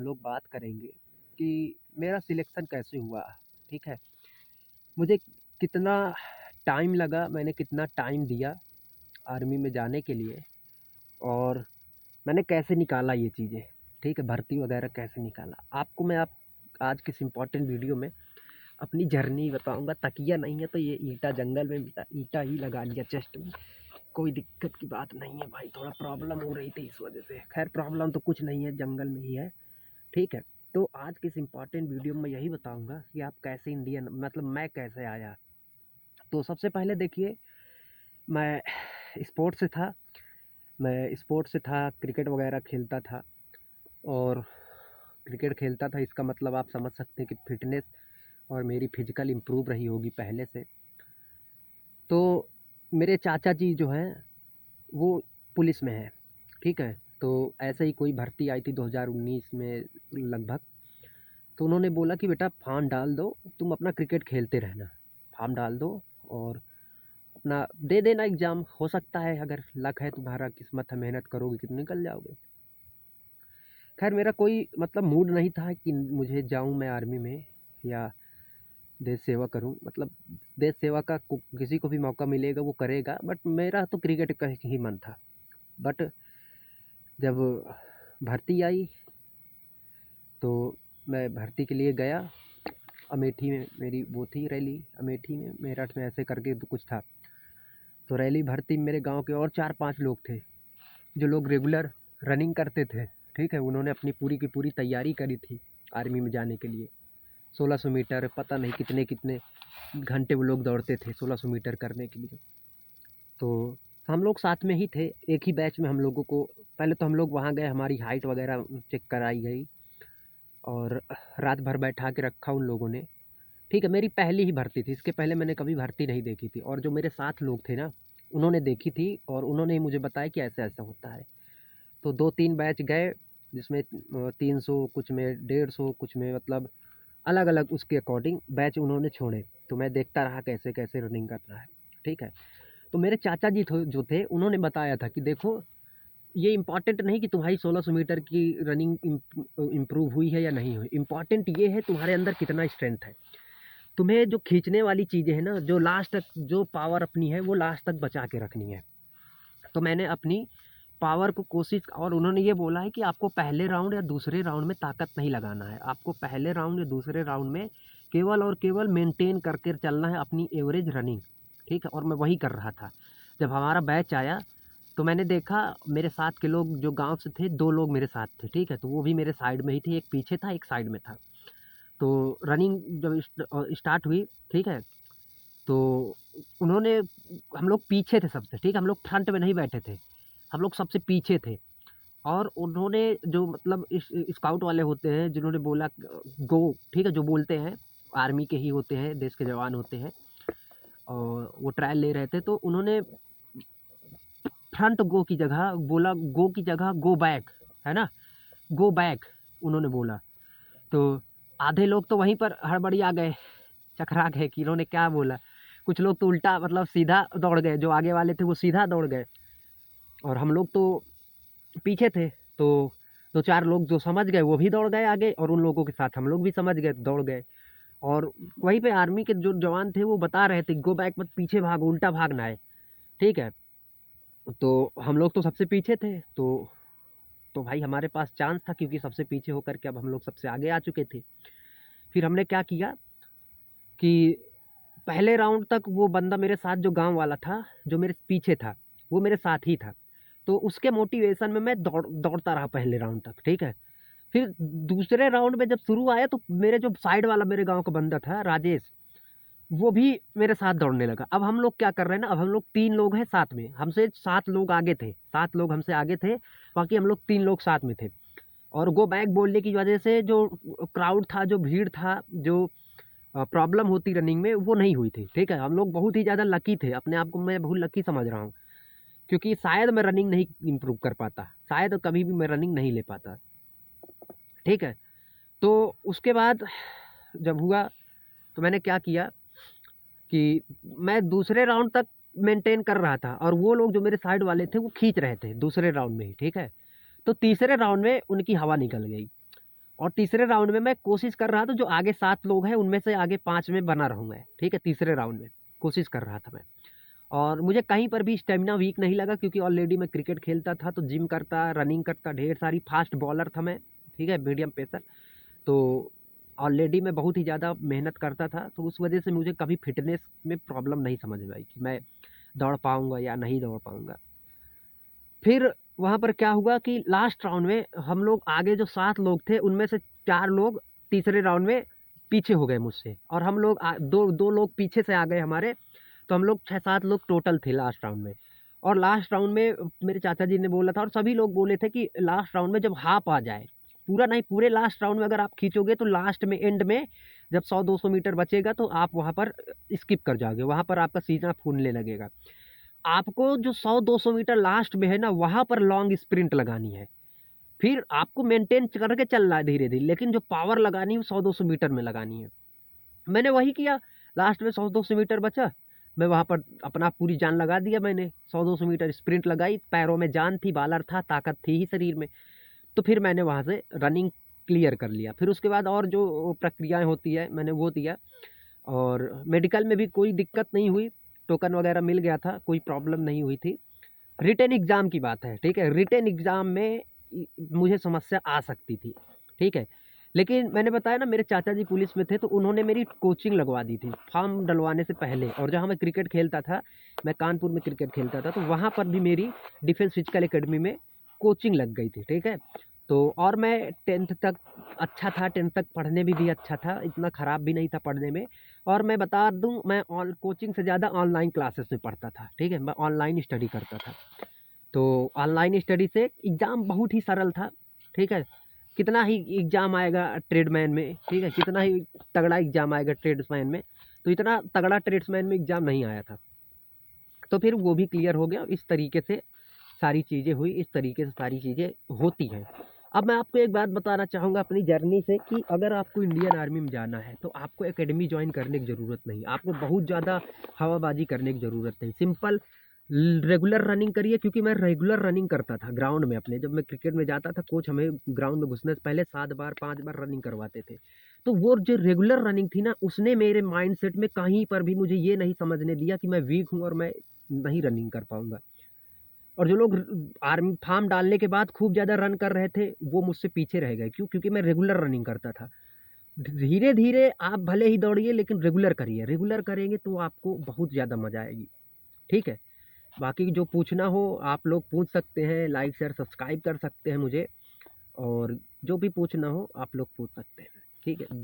हम लोग बात करेंगे कि मेरा सिलेक्शन कैसे हुआ, ठीक है? मुझे कितना टाइम लगा, मैंने कितना टाइम दिया आर्मी में जाने के लिए और मैंने कैसे निकाला ये चीज़ें, ठीक है? भर्ती वगैरह कैसे निकाला। आपको मैं आज के इस इम्पोर्टेंट वीडियो में अपनी जर्नी बताऊँगा। तकिया नहीं है तो ये ईंटा जंगल में मिला, ईंटा ही लगा लिया चेस्ट में। कोई दिक्कत की बात नहीं है भाई, थोड़ा प्रॉब्लम हो रही थी इस वजह से। खैर प्रॉब्लम तो कुछ नहीं है, जंगल में ही है, ठीक है? तो आज के इस इम्पोर्टेंट वीडियो में यही बताऊँगा कि आप कैसे इंडियन मतलब मैं कैसे आया। तो सबसे पहले देखिए, मैं स्पोर्ट्स से था, क्रिकेट वगैरह खेलता था और क्रिकेट खेलता था इसका मतलब आप समझ सकते हैं कि फ़िटनेस और मेरी फिज़िकल इम्प्रूव रही होगी पहले से। तो मेरे चाचा जी जो हैं वो पुलिस में हैं, ठीक है? तो ऐसे ही कोई भर्ती आई थी 2019 में लगभग, तो उन्होंने बोला कि बेटा फॉर्म डाल दो, तुम अपना क्रिकेट खेलते रहना, फॉर्म डाल दो और अपना दे देना एग्ज़ाम, हो सकता है अगर लक है तुम्हारा, किस्मत है, मेहनत करोगे तो निकल जाओगे। खैर मेरा कोई मतलब मूड नहीं था कि मुझे जाऊँ मैं आर्मी में या देश सेवा करूँ, मतलब देश सेवा का किसी को भी मौका मिलेगा वो करेगा, बट मेरा तो क्रिकेट का ही मन था। बट जब भर्ती आई तो मैं भर्ती के लिए गया। अमेठी में मेरी वो थी रैली, अमेठी में, मेरठ में, ऐसे करके तो कुछ था। तो रैली भर्ती में मेरे गांव के और 4-5 लोग थे जो लोग रेगुलर रनिंग करते थे, ठीक है? उन्होंने अपनी पूरी की पूरी तैयारी करी थी आर्मी में जाने के लिए। 1600 मीटर, पता नहीं कितने कितने घंटे वो लोग दौड़ते थे 1600 मीटर करने के लिए। तो हम लोग साथ में ही थे, एक ही बैच में हम लोगों को पहले तो हम लोग वहाँ गए, हमारी हाइट वगैरह चेक कराई गई और रात भर बैठा के रखा उन लोगों ने, ठीक है? मेरी पहली ही भर्ती थी, इसके पहले मैंने कभी भर्ती नहीं देखी थी और जो मेरे साथ लोग थे ना, उन्होंने देखी थी और उन्होंने ही मुझे बताया कि ऐसा-ऐसा होता है। तो 2-3 बैच गए जिसमें 300, कुछ में 150, कुछ में मतलब अलग-अलग उसके अकॉर्डिंग बैच उन्होंने छोड़े। तो मैं देखता रहा कैसे-कैसे रनिंग करना है, ठीक है? तो मेरे चाचा जी जो थे उन्होंने बताया था कि देखो, ये इम्पॉर्टेंट नहीं कि तुम्हारी 1600 मीटर की रनिंग इम्प्रूव हुई है या नहीं हुई, इम्पॉर्टेंट ये है तुम्हारे अंदर कितना स्ट्रेंथ है। तुम्हें जो खींचने वाली चीज़ें हैं ना, जो लास्ट तक जो पावर अपनी है वो लास्ट तक बचा के रखनी है। तो मैंने अपनी पावर को कोशिश, और उन्होंने ये बोला है कि आपको पहले राउंड या दूसरे राउंड में ताकत नहीं लगाना है, आपको पहले राउंड या दूसरे राउंड में केवल और केवल मेंटेन करके चलना है अपनी एवरेज रनिंग, ठीक है? और मैं वही कर रहा था। जब हमारा बैच आया तो मैंने देखा मेरे साथ के लोग जो गांव से थे, 2 लोग मेरे साथ थे, ठीक है? तो वो भी मेरे साइड में ही थे, एक पीछे था, एक साइड में था। तो रनिंग जब स्टार्ट हुई, ठीक है? तो उन्होंने, हम लोग पीछे थे सबसे, ठीक है? हम लोग फ्रंट में नहीं बैठे थे, हम लोग सबसे पीछे थे और उन्होंने जो मतलब इस स्काउट वाले होते हैं जिन्होंने बोला गो, ठीक है? जो बोलते हैं आर्मी के ही होते हैं, देश के जवान होते हैं और वो ट्रायल ले रहे थे, तो उन्होंने फ्रंट गो की जगह बोला, गो की जगह गो बैक, है ना? गो बैक उन्होंने बोला। तो आधे लोग तो वहीं पर हड़बड़िया गए, चकरा गए कि इन्होंने क्या बोला। कुछ लोग तो उल्टा मतलब सीधा दौड़ गए, जो आगे वाले थे वो सीधा दौड़ गए और हम लोग तो पीछे थे। तो 2-4 लोग जो समझ गए वो भी दौड़ गए आगे और उन लोगों के साथ हम लोग भी समझ गए, तो दौड़ गए। और वहीं पे आर्मी के जो जवान थे वो बता रहे थे, गो बैक मत, पीछे भागो, उल्टा भागना है, ठीक है? तो हम लोग तो सबसे पीछे थे, तो भाई हमारे पास चांस था क्योंकि सबसे पीछे होकर के अब हम लोग सबसे आगे आ चुके थे। फिर हमने क्या किया कि पहले राउंड तक वो बंदा मेरे साथ, जो गाँव वाला था, जो मेरे पीछे था, वो मेरे साथ ही था। तो उसके मोटिवेशन में मैं दौड़ता रहा पहले राउंड तक, ठीक है? फिर दूसरे राउंड में जब शुरू आया तो मेरे जो साइड वाला मेरे गाँव का बंदा था राजेश, वो भी मेरे साथ दौड़ने लगा। अब हम लोग क्या कर रहे हैं ना, अब हम लोग 3 लोग हैं साथ में, हमसे 7 लोग आगे थे, 7 लोग हमसे आगे थे, बाकी हम लोग 3 लोग साथ में थे। और गो बैक बोलने की वजह से जो क्राउड था, जो भीड़ था, जो प्रॉब्लम होती रनिंग में, वो नहीं हुई थी, ठीक है? हम लोग बहुत ही ज़्यादा लकी थे, अपने आप को मैं बहुत लकी समझ रहा हूँ क्योंकि शायद मैं रनिंग नहीं इम्प्रूव कर पाता, शायद कभी भी मैं रनिंग नहीं ले पाता, ठीक है? तो उसके बाद जब हुआ तो मैंने क्या किया कि मैं दूसरे राउंड तक मेंटेन कर रहा था और वो लोग जो मेरे साइड वाले थे वो खींच रहे थे दूसरे राउंड में ही, ठीक है? तो तीसरे राउंड में उनकी हवा निकल गई और तीसरे राउंड में मैं कोशिश कर रहा था जो आगे 7 लोग हैं उनमें से आगे 5 में बना रहूँ मैं, ठीक है। तीसरे राउंड में कोशिश कर रहा था मैं, और मुझे कहीं पर भी स्टेमिना वीक नहीं लगा, क्योंकि ऑलरेडी मैं क्रिकेट खेलता था, तो जिम करता, रनिंग करता, ढेर सारी फास्ट बॉलर था मैं, ठीक है, मीडियम पेसर। तो ऑलरेडी मैं बहुत ही ज़्यादा मेहनत करता था, तो उस वजह से मुझे कभी फिटनेस में प्रॉब्लम नहीं समझ में आई कि मैं दौड़ पाऊँगा या नहीं दौड़ पाऊँगा। फिर वहाँ पर क्या हुआ कि लास्ट राउंड में हम लोग आगे जो 7 लोग थे उनमें से 4 लोग तीसरे राउंड में पीछे हो गए मुझसे, और हम लोग दो लोग पीछे से आ गए हमारे, तो हम लोग 6-7 लोग टोटल थे लास्ट राउंड में। और लास्ट राउंड में मेरे चाचा जी ने बोला था और सभी लोग बोले थे कि लास्ट राउंड में जब हाफ आ जाए, पूरा नहीं पूरे लास्ट राउंड में अगर आप खींचोगे तो लास्ट में एंड में जब 100-200 मीटर बचेगा तो आप वहाँ पर स्किप कर जाओगे, वहाँ पर आपका सीना फूलने लगेगा। आपको जो 100-200 मीटर लास्ट में है ना, वहाँ पर लॉन्ग स्प्रिंट लगानी है। फिर आपको मेंटेन करके चलना है धीरे धीरे, लेकिन जो पावर लगानी है 100-200 मीटर में लगानी है। मैंने वही किया, लास्ट में 100-200 मीटर बचा, मैं वहाँ पर अपना पूरी जान लगा दिया। मैंने 100-200 मीटर स्प्रिंट लगाई, पैरों में जान थी, बालर था, ताकत थी ही शरीर में। तो फिर मैंने वहाँ से रनिंग क्लियर कर लिया। फिर उसके बाद और जो प्रक्रियाएँ होती है मैंने वो दिया, और मेडिकल में भी कोई दिक्कत नहीं हुई, टोकन वगैरह मिल गया था, कोई प्रॉब्लम नहीं हुई थी। रिटन एग्ज़ाम की बात है, ठीक है, रिटन एग्ज़ाम में मुझे समस्या आ सकती थी, ठीक है। लेकिन मैंने बताया ना मेरे चाचा जी पुलिस में थे, तो उन्होंने मेरी कोचिंग लगवा दी थी फॉर्म डलवाने से पहले। और जहाँ मैं क्रिकेट खेलता था, मैं कानपुर में क्रिकेट खेलता था, तो वहाँ पर भी मेरी डिफेंस फिजिकल एकेडमी में कोचिंग लग गई थी, ठीक है। तो और मैं 10th तक अच्छा था, 10th तक पढ़ने में भी अच्छा था, इतना ख़राब भी नहीं था पढ़ने में। और मैं बता दूं, मैं कोचिंग से ज़्यादा ऑनलाइन क्लासेस में पढ़ता था, ठीक है, मैं ऑनलाइन स्टडी करता था। तो ऑनलाइन स्टडी से एग्ज़ाम बहुत ही सरल था, ठीक है। कितना ही एग्ज़ाम आएगा ट्रेडमैन में, ठीक है, कितना ही तगड़ा एग्ज़ाम आएगा ट्रेड्समैन में, तो इतना तगड़ा ट्रेड्समैन में एग्ज़ाम नहीं आया था। तो फिर वो भी क्लियर हो गया। इस तरीके से सारी चीज़ें हुई, इस तरीके से सारी चीज़ें होती हैं। अब मैं आपको एक बात बताना चाहूँगा अपनी जर्नी से कि अगर आपको इंडियन आर्मी में जाना है तो आपको एकेडमी ज्वाइन करने की ज़रूरत नहीं, आपको बहुत ज़्यादा हवाबाजी करने की ज़रूरत नहीं। सिंपल रेगुलर रनिंग करिए, क्योंकि मैं रेगुलर रनिंग करता था ग्राउंड में अपने। जब मैं क्रिकेट में जाता था, कोच हमें ग्राउंड में घुसने से पहले 7 बार 5 बार रनिंग करवाते थे। तो वो जो रेगुलर रनिंग थी ना, उसने मेरे माइंडसेट में कहीं पर भी मुझे ये नहीं समझने दिया कि मैं वीक हूँ और मैं नहीं रनिंग कर पाऊँगा। और जो लोग आर्मी फॉर्म डालने के बाद खूब ज़्यादा रन कर रहे थे, वो मुझसे पीछे रह गए। क्यों? क्योंकि मैं रेगुलर रनिंग करता था। धीरे धीरे आप भले ही दौड़िए, लेकिन रेगुलर करिए। रेगुलर करेंगे तो आपको बहुत ज़्यादा मज़ा आएगी, ठीक है। बाकी जो पूछना हो आप लोग पूछ सकते हैं, लाइक शेयर सब्सक्राइब कर सकते हैं मुझे, और जो भी पूछना हो आप लोग पूछ सकते हैं, ठीक है।